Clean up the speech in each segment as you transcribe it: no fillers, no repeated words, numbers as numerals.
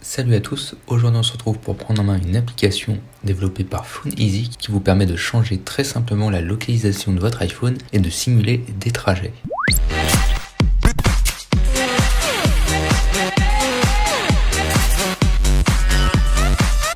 Salut à tous, aujourd'hui on se retrouve pour prendre en main une application développée par PhoneEasy qui vous permet de changer très simplement la localisation de votre iPhone et de simuler des trajets.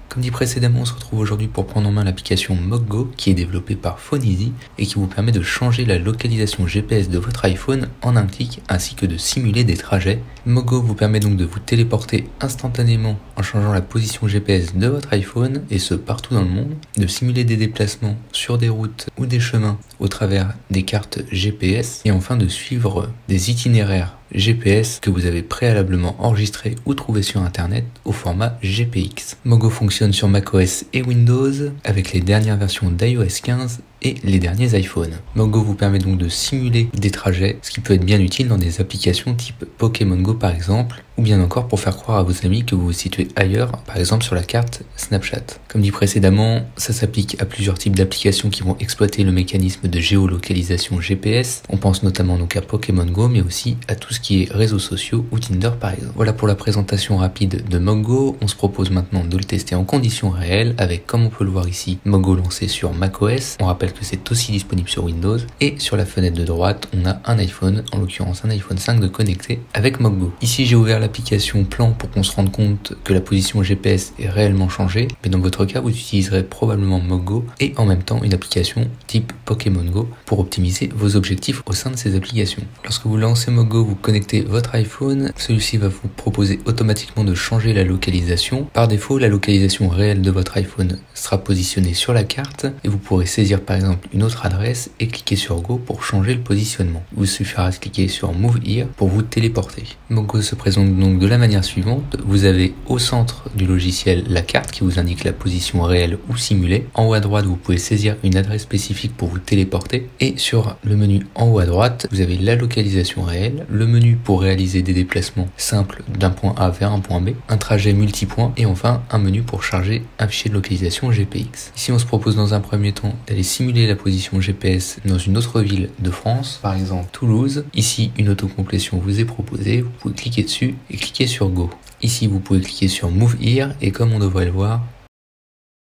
Comme dit précédemment, on se retrouve aujourd'hui pour prendre en main l'application Moggo qui est développée par PhoneEasy et qui vous permet de changer la localisation GPS de votre iPhone en un clic ainsi que de simuler des trajets. Moggo vous permet donc de vous téléporter instantanément en changeant la position GPS de votre iPhone et ce partout dans le monde, de simuler des déplacements sur des routes ou des chemins au travers des cartes GPS et enfin de suivre des itinéraires GPS que vous avez préalablement enregistré ou trouvé sur internet au format GPX. Moggo fonctionne sur macOS et Windows avec les dernières versions d'iOS 15 et les derniers iPhones. Moggo vous permet donc de simuler des trajets, ce qui peut être bien utile dans des applications type Pokémon Go par exemple, ou bien encore pour faire croire à vos amis que vous vous situez ailleurs, par exemple sur la carte Snapchat. Comme dit précédemment, ça s'applique à plusieurs types d'applications qui vont exploiter le mécanisme de géolocalisation GPS. On pense notamment donc à Pokémon Go, mais aussi à tout ce qui est réseaux sociaux ou Tinder par exemple. Voilà pour la présentation rapide de Moggo. On se propose maintenant de le tester en conditions réelles avec, comme on peut le voir ici, Moggo lancé sur macOS. On rappelle que c'est aussi disponible sur Windows et sur la fenêtre de droite on a un iPhone, en l'occurrence un iPhone 5 de connecté avec Moggo. Ici j'ai ouvert l'application Plan pour qu'on se rende compte que la position GPS est réellement changée, mais dans votre cas vous utiliserez probablement Moggo et en même temps une application type Pokémon Go pour optimiser vos objectifs au sein de ces applications. Lorsque vous lancez Moggo, vous connectez votre iPhone, celui-ci va vous proposer automatiquement de changer la localisation. Par défaut, la localisation réelle de votre iPhone sera positionnée sur la carte et vous pourrez saisir par exemple une autre adresse et cliquer sur Go pour changer le positionnement. Il vous suffira de cliquer sur Move Here pour vous téléporter. Moggo se présente donc de la manière suivante. Vous avez au centre du logiciel la carte qui vous indique la position réelle ou simulée. En haut à droite, vous pouvez saisir une adresse spécifique pour vous téléporter. Et sur le menu en haut à droite, vous avez la localisation réelle, le menu pour réaliser des déplacements simples d'un point A vers un point B, un trajet multipoint et enfin un menu pour charger un fichier de localisation GPX. Ici, on se propose dans un premier temps d'aller simuler la position GPS dans une autre ville de France, par exemple Toulouse. Ici, une autocomplétion vous est proposée, vous pouvez cliquer dessus et cliquer sur Go. Ici, vous pouvez cliquer sur Move Here et comme on devrait le voir,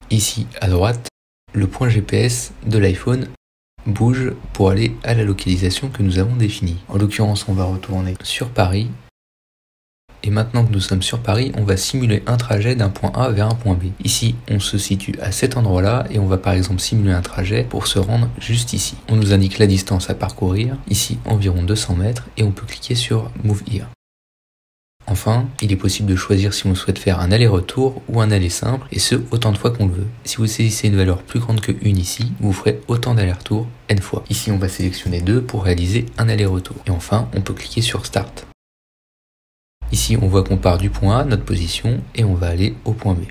ici à droite, le point GPS de l'iPhone bouge pour aller à la localisation que nous avons définie. En l'occurrence, on va retourner sur Paris. Et maintenant que nous sommes sur Paris, on va simuler un trajet d'un point A vers un point B. Ici, on se situe à cet endroit-là et on va par exemple simuler un trajet pour se rendre juste ici. On nous indique la distance à parcourir, ici environ 200 mètres et on peut cliquer sur Move Here. Enfin, il est possible de choisir si on souhaite faire un aller-retour ou un aller simple, et ce, autant de fois qu'on le veut. Si vous saisissez une valeur plus grande que 1 ici, vous ferez autant d'allers-retours n fois. Ici, on va sélectionner 2 pour réaliser un aller-retour. Et enfin, on peut cliquer sur Start. Ici, on voit qu'on part du point A, notre position, et on va aller au point B.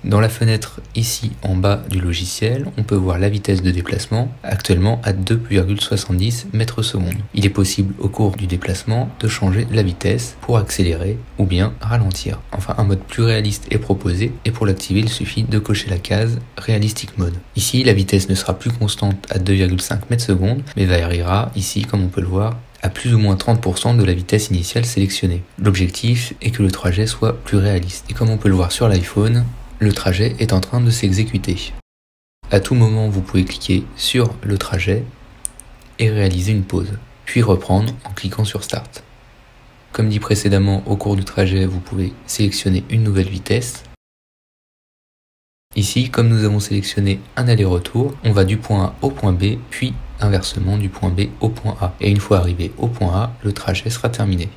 Dans la fenêtre ici en bas du logiciel, on peut voir la vitesse de déplacement, actuellement à 2,70 mètres secondes. Il est possible au cours du déplacement de changer la vitesse pour accélérer ou bien ralentir. Enfin, un mode plus réaliste est proposé et pour l'activer, il suffit de cocher la case Realistic Mode. Ici, la vitesse ne sera plus constante à 2,5 mètres secondes, mais variera ici, comme on peut le voir, à plus ou moins 30% de la vitesse initiale sélectionnée. L'objectif est que le trajet soit plus réaliste. Et comme on peut le voir sur l'iPhone, le trajet est en train de s'exécuter. À tout moment, vous pouvez cliquer sur le trajet et réaliser une pause, puis reprendre en cliquant sur Start. Comme dit précédemment, au cours du trajet, vous pouvez sélectionner une nouvelle vitesse. Ici, comme nous avons sélectionné un aller-retour, on va du point A au point B, puis inversement du point B au point A. Et une fois arrivé au point A, le trajet sera terminé.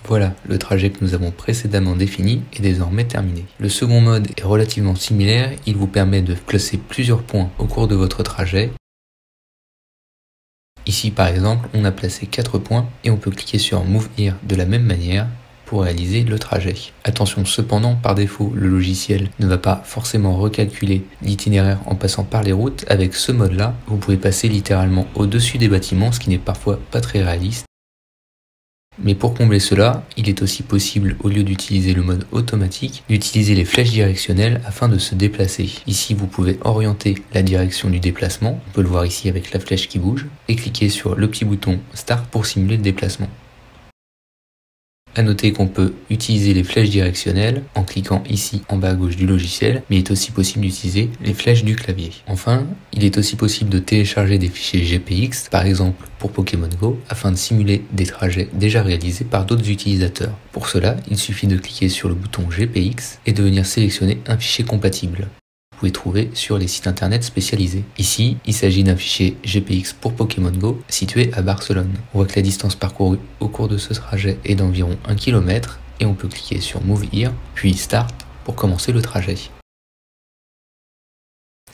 Voilà, le trajet que nous avons précédemment défini est désormais terminé. Le second mode est relativement similaire, il vous permet de placer plusieurs points au cours de votre trajet. Ici par exemple, on a placé 4 points et on peut cliquer sur Move Here de la même manière pour réaliser le trajet. Attention cependant, par défaut, le logiciel ne va pas forcément recalculer l'itinéraire en passant par les routes. Avec ce mode-là, vous pouvez passer littéralement au-dessus des bâtiments, ce qui n'est parfois pas très réaliste. Mais pour combler cela, il est aussi possible, au lieu d'utiliser le mode automatique, d'utiliser les flèches directionnelles afin de se déplacer. Ici, vous pouvez orienter la direction du déplacement, on peut le voir ici avec la flèche qui bouge, et cliquer sur le petit bouton Start pour simuler le déplacement. À noter qu'on peut utiliser les flèches directionnelles en cliquant ici en bas à gauche du logiciel, mais il est aussi possible d'utiliser les flèches du clavier. Enfin, il est aussi possible de télécharger des fichiers GPX, par exemple pour Pokémon Go, afin de simuler des trajets déjà réalisés par d'autres utilisateurs. Pour cela, il suffit de cliquer sur le bouton GPX et de venir sélectionner un fichier compatible. Vous pouvez trouver sur les sites internet spécialisés. Ici, il s'agit d'un fichier GPX pour Pokémon Go situé à Barcelone. On voit que la distance parcourue au cours de ce trajet est d'environ 1 km et on peut cliquer sur Move Here, puis Start pour commencer le trajet.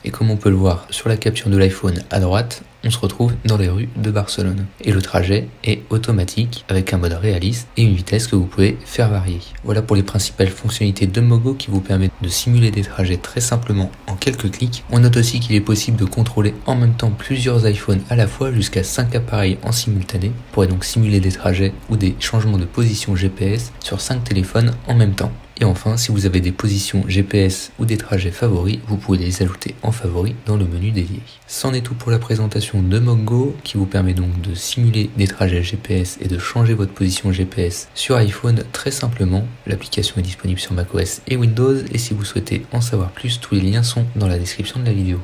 Et comme on peut le voir sur la capture de l'iPhone à droite, on se retrouve dans les rues de Barcelone. Et le trajet est automatique avec un mode réaliste et une vitesse que vous pouvez faire varier. Voilà pour les principales fonctionnalités de Moggo qui vous permettent de simuler des trajets très simplement en quelques clics. On note aussi qu'il est possible de contrôler en même temps plusieurs iPhones à la fois jusqu'à 5 appareils en simultané. Vous pourrez donc simuler des trajets ou des changements de position GPS sur 5 téléphones en même temps. Et enfin, si vous avez des positions GPS ou des trajets favoris, vous pouvez les ajouter en favoris dans le menu dédié. C'en est tout pour la présentation de Moggo qui vous permet donc de simuler des trajets GPS et de changer votre position GPS sur iPhone très simplement. L'application est disponible sur macOS et Windows et si vous souhaitez en savoir plus, tous les liens sont dans la description de la vidéo.